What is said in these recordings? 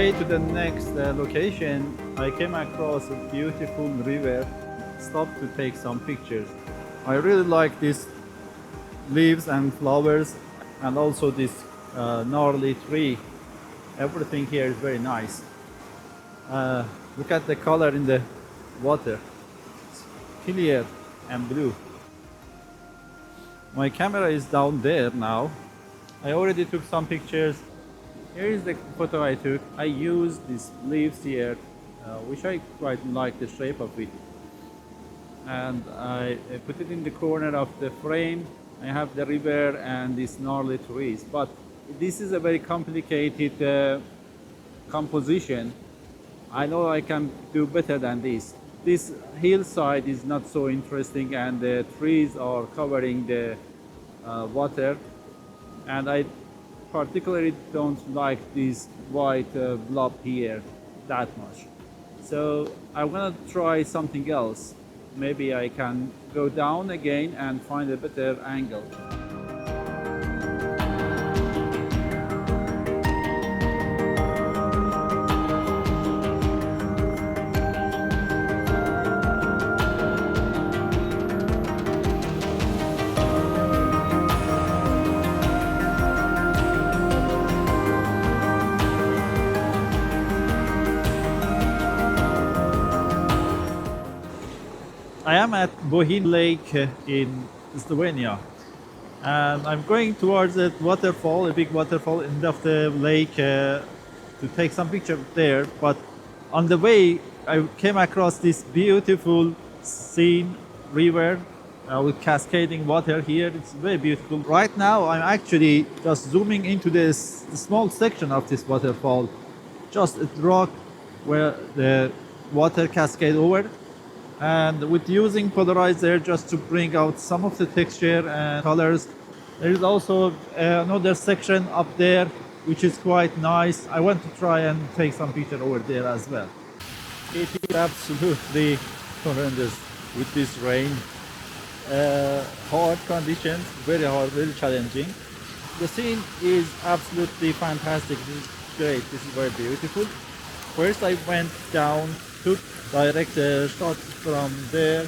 way to the next location, I came across a beautiful river. Stopped to take some pictures. I really like these leaves and flowers, and also this gnarly tree. Everything here is very nice. Look at the color in the water. It's clear and blue. My camera is down there now. I already took some pictures. Here is the photo I took. I used these leaves here, which I quite like the shape of it. And I put it in the corner of the frame. I have the river and these gnarly trees. But this is a very complicated composition. I know I can do better than this. This hillside is not so interesting, and the trees are covering the water. And I particularly don't like this white blob here that much. So I'm gonna try something else. Maybe I can go down again and find a better angle. I am at Bohin Lake in Slovenia, and I'm going towards a waterfall, a big waterfall, end of the lake, to take some picture there. But on the way, I came across this beautiful scene, river with cascading water here. It's very beautiful. Right now, I'm actually just zooming into this small section of this waterfall, just a rock where the water cascade over. And with using polarizer just to bring out some of the texture and colors. There is also another section up there which is quite nice. I want to try and take some picture over there as well. It is absolutely horrendous with this rain. Hard conditions, very hard, very challenging. The scene is absolutely fantastic. This is great, this is very beautiful. First I went down, took direct shot from there,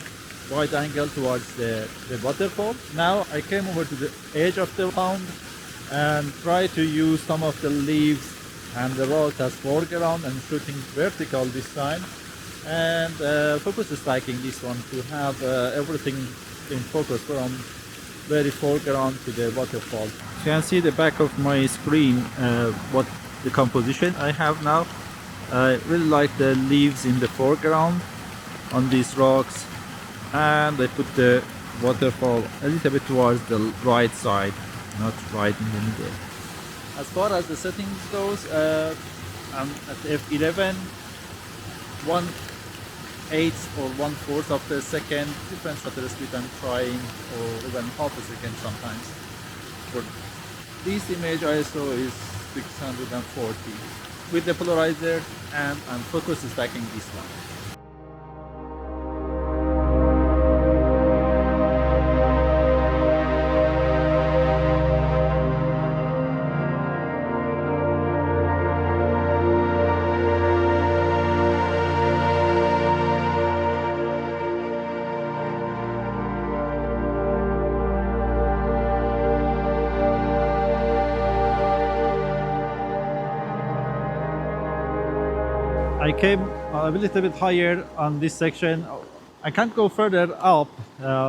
wide angle towards the waterfall. Now I came over to the edge of the pond and tried to use some of the leaves and the rocks as foreground and shooting vertical this time, and focus striking this one to have everything in focus from very foreground to the waterfall. You can see the back of my screen what the composition I have now. I really like the leaves in the foreground on these rocks, and I put the waterfall a little bit towards the right side, not right in the middle. As far as the settings goes, I'm at f11, 1/8 or 1/4 of the second, different shutter speed I'm trying, or even half a second sometimes. For this image ISO is 640. With the polarizer, and I'm focus stacking this one. I came a little bit higher on this section. I can't go further up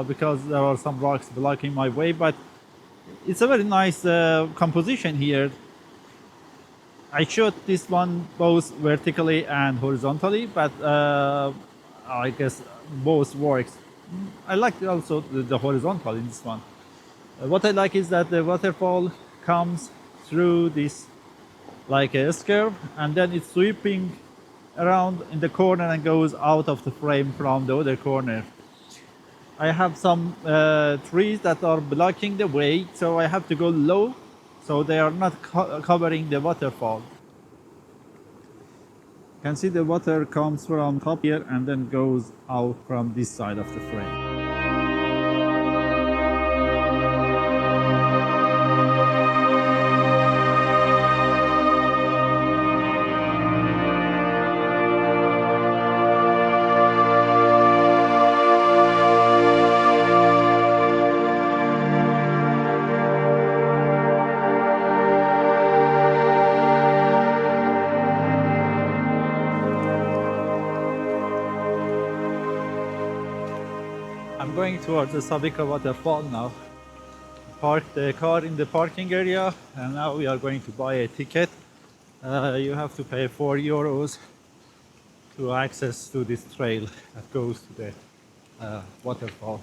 because there are some rocks blocking my way, but it's a very nice composition here. I shot this one both vertically and horizontally, but I guess both works. I like also the horizontal in this one. What I like is that the waterfall comes through this like a S-curve, and then it's sweeping around in the corner and goes out of the frame from the other corner. I have some trees that are blocking the way, so I have to go low so they are not covering the waterfall. You can see the water comes from top here and then goes out from this side of the frame. going towards the Savika waterfall now. Parked the car in the parking area, and now we are going to buy a ticket. You have to pay €4 to access to this trail that goes to the waterfall.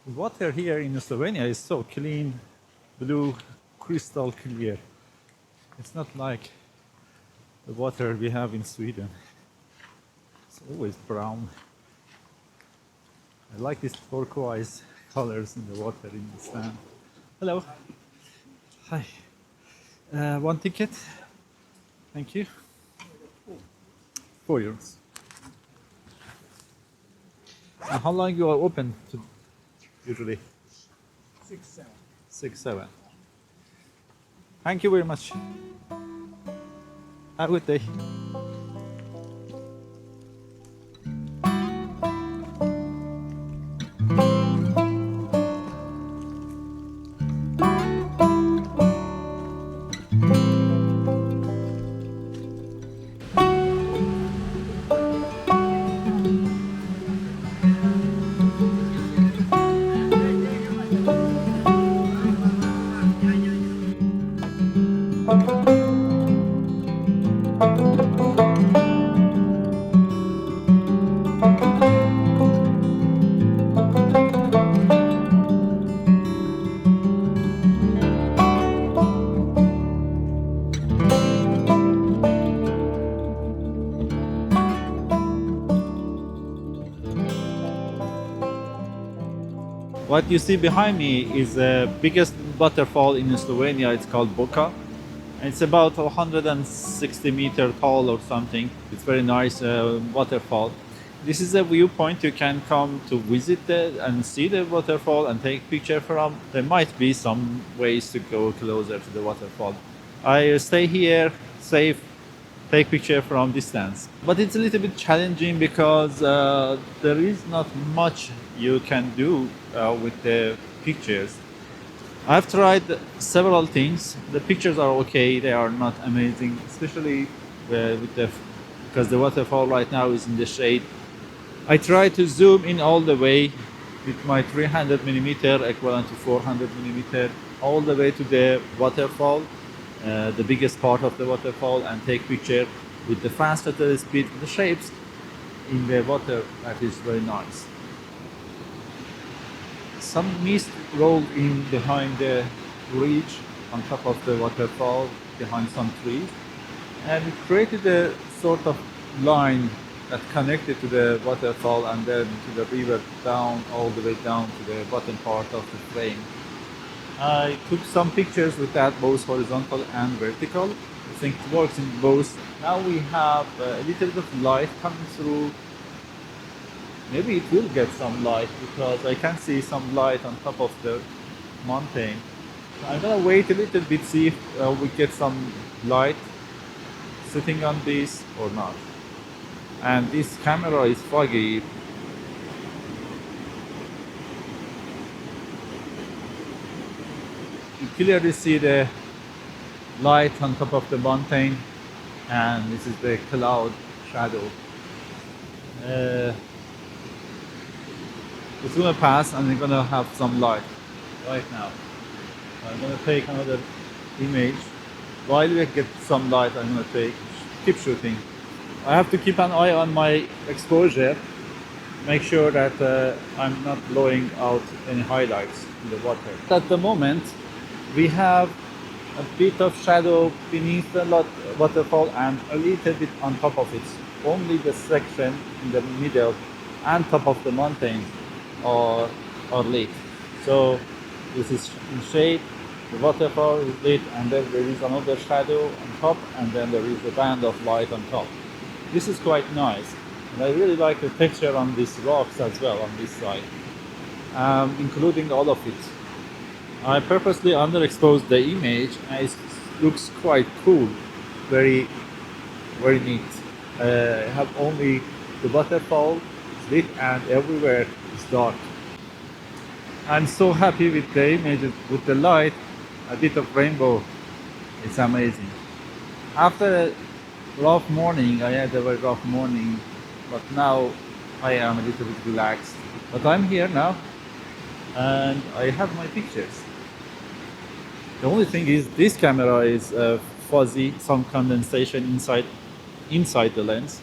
The water here in Slovenia is so clean, blue, crystal clear. It's not like the water we have in Sweden. It's always brown. I like these turquoise colors in the water in the sand. Hello. Hi. One ticket. Thank you. €4. And how long you are open to usually? 6, 7. 6, 7. Thank you very much. Have a good day. What you see behind me is the biggest waterfall in Slovenia. It's called Boka. It's about 160 meter tall or something. It's very nice waterfall. This is a viewpoint you can come to visit and see the waterfall and take picture from. There might be some ways to go closer to the waterfall. I stay here, safe, take picture from distance. But it's a little bit challenging because there is not much you can do with the pictures. I've tried several things. The pictures are okay, they are not amazing, especially because the waterfall right now is in the shade. I try to zoom in all the way with my 300mm equivalent to 400mm all the way to the waterfall, the biggest part of the waterfall, and take picture with the fast shutter speed. The shapes in the water, that is very nice. Some mist rolled in behind the ridge on top of the waterfall, behind some trees, and it created a sort of line that connected to the waterfall and then to the river down, all the way down to the bottom part of the frame. I took some pictures with that, both horizontal and vertical. I think it works in both. Now we have a little bit of light coming through. Maybe it will get some light because I can see some light on top of the mountain. I'm gonna wait a little bit, see if we get some light sitting on this or not. And this camera is foggy. You clearly see the light on top of the mountain, and this is the cloud shadow. It's gonna pass and we're gonna have some light right now. I'm gonna take another image. While we get some light, I'm gonna keep shooting. I have to keep an eye on my exposure, make sure that I'm not blowing out any highlights in the water. At the moment, we have a bit of shadow beneath the waterfall and a little bit on top of it. Only the section in the middle and top of the mountain are lit. So this is in shade, the waterfall is lit, and then there is another shadow on top, and then there is a band of light on top. This is quite nice, and I really like the texture on these rocks as well on this side, including all of it. I purposely underexposed the image, and it looks quite cool, very, very neat. I have only the waterfall lit and everywhere is dark. I'm so happy with the image, with the light, a bit of rainbow. It's amazing. After a rough morning, I had a very rough morning, but now I am a little bit relaxed But I'm here now and I have my pictures. The only thing is this camera is fuzzy, some condensation inside the lens.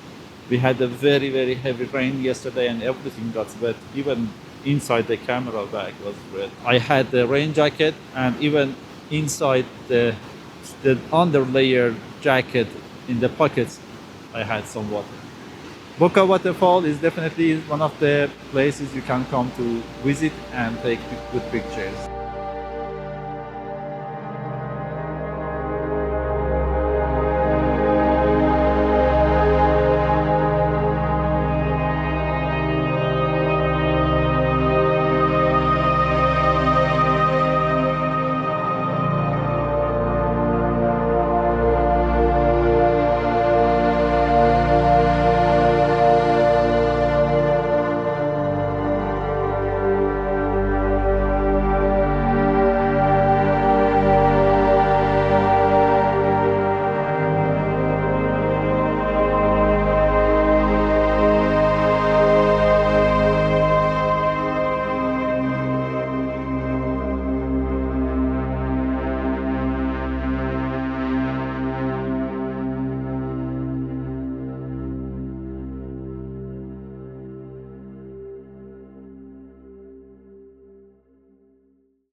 We had a very heavy rain yesterday and everything got wet. Even inside the camera bag was wet. I had the rain jacket and even inside the underlayer jacket in the pockets I had some water. Boca Waterfall is definitely one of the places you can come to visit and take good pictures.